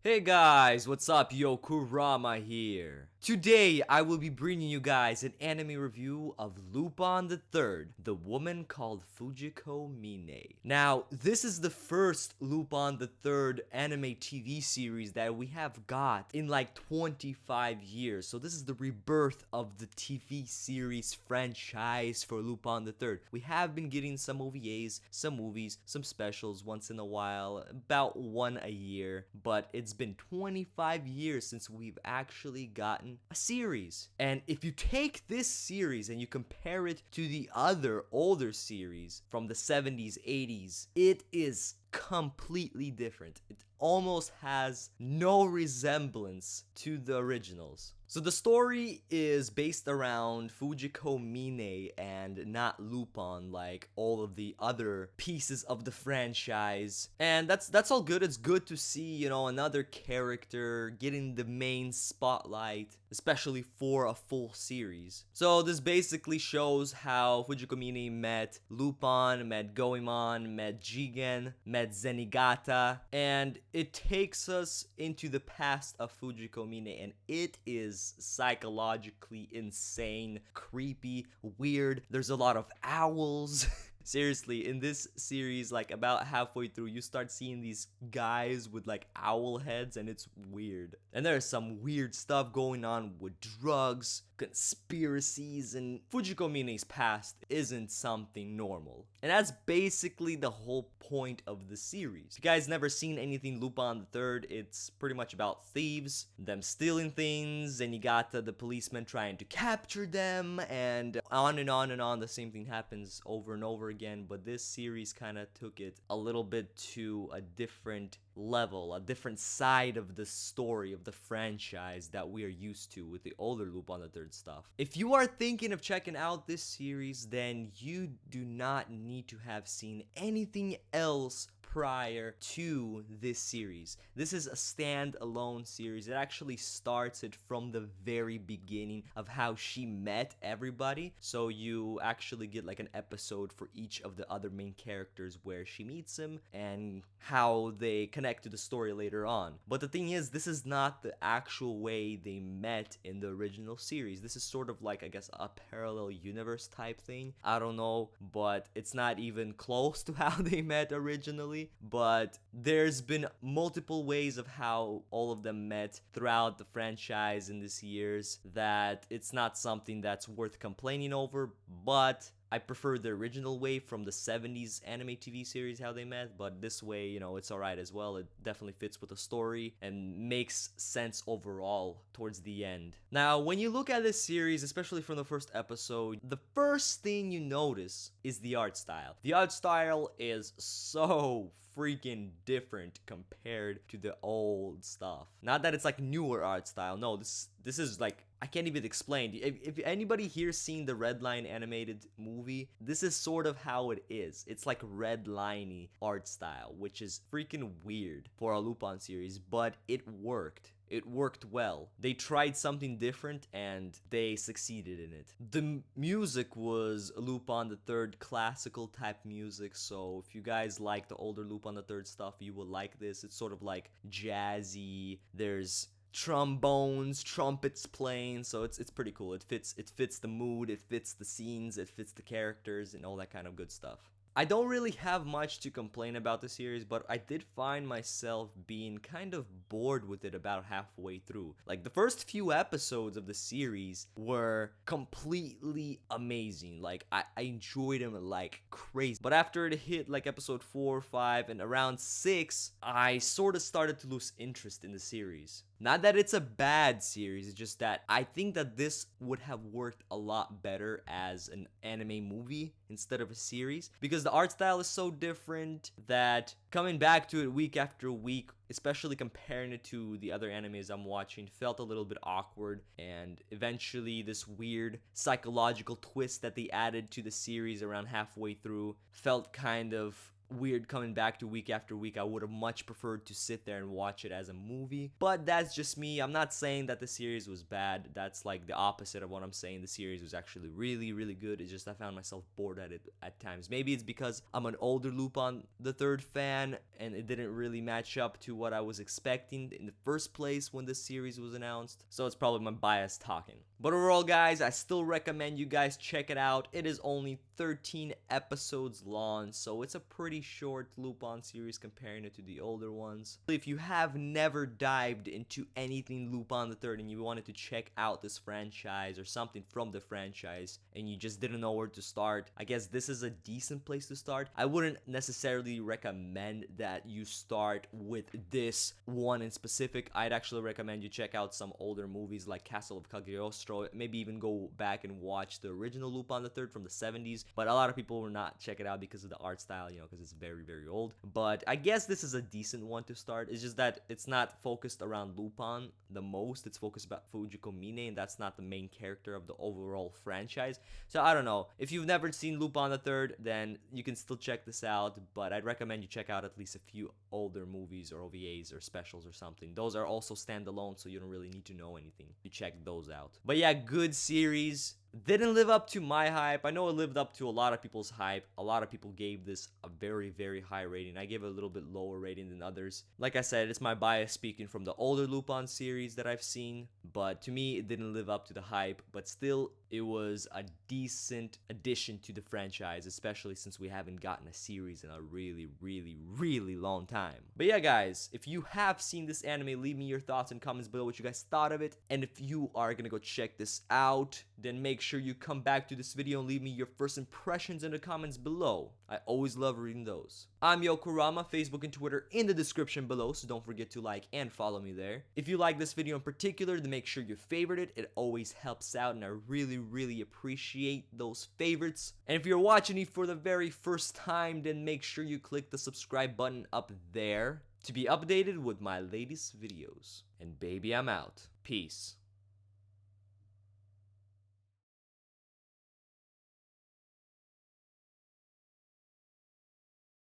Hey guys, what's up? Yo, Kurama here. Today, I will be bringing you guys an anime review of Lupin the Third, the woman called Fujiko Mine. Now, this is the first Lupin the Third anime TV series that we have got in like 25 years. So this is the rebirth of the TV series franchise for Lupin the Third. We have been getting some OVAs, some movies, some specials once in a while, about one a year, but it's been 25 years since we've actually gotten a series. And if you take this series and you compare it to the other older series from the 70s, 80s, it is completely different. It almost has no resemblance to the originals. So the story is based around Fujiko Mine and not Lupin like all of the other pieces of the franchise. And that's all good. It's good to see, another character getting the main spotlight, especially for a full series. So this basically shows how Fujiko Mine met Lupin, met Goemon, met Jigen, met Zenigata, and it takes us into the past of Fujiko Mine, and it is psychologically insane, creepy, weird. There's a lot of owls. Seriously, in this series, like about halfway through, you start seeing these guys with like owl heads, and it's weird. And there's some weird stuff going on with drugs, conspiracies, and Fujiko Mine's past isn't something normal. And that's basically the whole point of the series. If you guys never seen anything Lupin the Third, it's pretty much about thieves, them stealing things, and you got the policeman trying to capture them, and on and on and on. The same thing happens over and over again, but this series kind of took it a little bit to a different level, a different side of the story of the franchise that we are used to with the older Lupin the Third stuff. If you are thinking of checking out this series, then you do not need to have seen anything else prior to this series. This is a standalone series. It actually starts it from the very beginning of how she met everybody. So you actually get like an episode for each of the other main characters where she meets him and how they connect to the story later on. But the thing is, this is not the actual way they met in the original series. This is sort of like, I guess, a parallel universe type thing. I don't know, but it's not even close to how they met originally. But there's been multiple ways of how all of them met throughout the franchise in these years that it's not something that's worth complaining over, but I prefer the original way from the 70s anime TV series, how they met, but this way, it's alright as well. It definitely fits with the story and makes sense overall towards the end. Now, when you look at this series, especially from the first episode, the first thing you notice is the art style. The art style is so freaking different compared to the old stuff. Not that it's like newer art style. No, this is like, I can't even explain. If anybody here's seen the Redline animated movie, this is sort of how it is. It's like redliney art style, which is freaking weird for a Lupin series, but it worked. It worked well. They tried something different and they succeeded in it. The music was Lupin the Third classical type music, so if you guys like the older Lupin the Third stuff, you will like this. It's sort of like jazzy. There's trombones, trumpets playing, so it's pretty cool. It fits the mood, it fits the scenes, it fits the characters, and all that kind of good stuff. I don't really have much to complain about the series, but I did find myself being kind of bored with it about halfway through. Like, the first few episodes of the series were completely amazing. Like, I enjoyed them like crazy. But after it hit like episode 4, 5, and around 6, I sort of started to lose interest in the series. Not that it's a bad series, it's just that I think that this would have worked a lot better as an anime movie instead of a series, because the art style is so different that coming back to it week after week, especially comparing it to the other animes I'm watching, felt a little bit awkward. And eventually this weird psychological twist that they added to the series around halfway through felt kind of weird coming back to week after week. I would have much preferred to sit there and watch it as a movie, but that's just me. I'm not saying that the series was bad. That's like the opposite of what I'm saying. The series was actually really, really good. It's just I found myself bored at it at times. Maybe it's because I'm an older Lupin the Third fan, and it didn't really match up to what I was expecting in the first place when the series was announced. So it's probably my bias talking. But overall, guys, I still recommend you guys check it out. It is only 13 episodes long, so it's a pretty short Lupin series comparing it to the older ones. If you have never dived into anything Lupin the Third and you wanted to check out this franchise or something from the franchise and you just didn't know where to start, I guess this is a decent place to start. I wouldn't necessarily recommend that you start with this one in specific. I'd actually recommend you check out some older movies like Castle of Cagliostro, maybe even go back and watch the original Lupin the Third from the 70s, but a lot of people will not check it out because of the art style, you know, because it's very, very old. But I guess this is a decent one to start. It's just that it's not focused around Lupin the most. It's focused about Fujiko Mine, and that's not the main character of the overall franchise. So I don't know. If you've never seen Lupin the Third, then you can still check this out, but I'd recommend you check out at least a few older movies or OVAs or specials or something. Those are also standalone, so you don't really need to know anything to check those out. But yeah, good series. Didn't live up to my hype. I know it lived up to a lot of people's hype. A lot of people gave this a very, very high rating. I gave it a little bit lower rating than others. Like I said, it's my bias speaking from the older Lupin series that I've seen, but to me, it didn't live up to the hype. But still, it was a decent addition to the franchise, especially since we haven't gotten a series in a really, really, really long time. But yeah, guys, if you have seen this anime, leave me your thoughts and comments below what you guys thought of it. And if you are gonna go check this out, then make sure you come back to this video and leave me your first impressions in the comments below. I always love reading those. I'm Yokurama, Facebook and Twitter in the description below, so don't forget to like and follow me there. If you like this video in particular, then make sure you favorite it. It always helps out, and I really, really appreciate those favorites. And if you're watching me for the very first time, then make sure you click the subscribe button up there to be updated with my latest videos. And baby, I'm out. Peace.